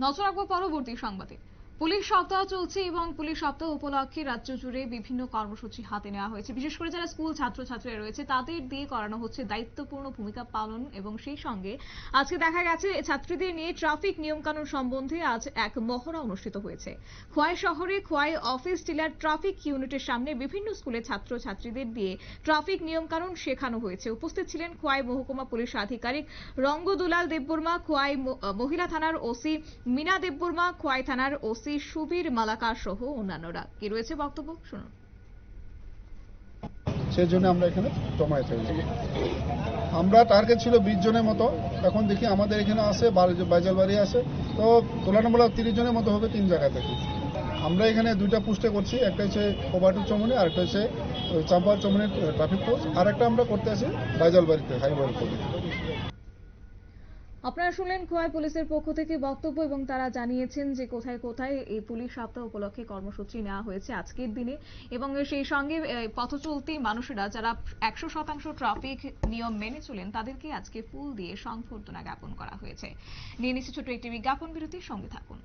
নজর রাখবো পরবর্তী সংবাদে। পুলিশ সপ্তাহ চলছে এবং পুলিশ সপ্তাহ উপলক্ষে রাজ্য জুড়ে বিভিন্ন কর্মসূচি হাতে নেওয়া হয়েছে। বিশেষ করে যারা স্কুল ছাত্রছাত্রীরা রয়েছে তাদের দিয়ে করানো হচ্ছে দায়িত্বপূর্ণ ভূমিকা পালন, এবং সেই সঙ্গে আজকে দেখা গেছে ছাত্রীদের নিয়ে ট্রাফিক নিয়মকানুন সম্বন্ধে আজ এক মহড়া অনুষ্ঠিত হয়েছে। খোয়াই শহরে খোয়াই অফিস ডিলার ট্রাফিক ইউনিটের সামনে বিভিন্ন স্কুলে ছাত্রছাত্রীদের দিয়ে ট্রাফিক নিয়মকানুন শেখানো হয়েছে। উপস্থিত ছিলেন খোয়াই মহকুমা পুলিশ আধিকারিক রঙ্গদুলাল দেববর্মা, খোয়াই মহিলা থানার ওসি মিনা দেববর্মা, খোয়াই থানার ওসি সুবীর মালাকার সহ অন্যান্যরা। কি রয়েছে বক্তব্য শুনুন। সেই জন্য আমরা এখানে জমায়েত হয়েছি। আমরা টার্গেট ছিল 20 জনের মতো, এখন দেখি আমাদের এখানে আসে বাইজালবাড়ি আসে, তো তুলনামূলক 30 জনের মতো হবে 3 জায়গা থেকে। আমরা এখানে 2টা পোস্টে করছি, একটা হচ্ছে কোবাটু চমনি আর একটা হচ্ছে চাম্পার চমনির ট্রাফিক পোস্ট, আর একটা আমরা করতে আছি বাইজালবাড়িতে হাইওয়ে করে। আপনারা শুনলেন খোয়াই পুলিশের পক্ষ থেকে বক্তব্য, এবং তারা জানিয়েছেন যে কোথায় কোথায় এই পুলিশ সপ্তাহ উপলক্ষে কর্মসূচি নেওয়া হয়েছে আজকের দিনে, এবং সেই সঙ্গে পথচলতি মানুষেরা যারা 100% ট্রাফিক নিয়ম মেনে চলেন তাদেরকে আজকে ফুল দিয়ে সংবর্ধনা জ্ঞাপন করা হয়েছে। নিয়ে নিচ্ছে ছোট একটি বিজ্ঞাপন বিরতির সঙ্গে থাকুন।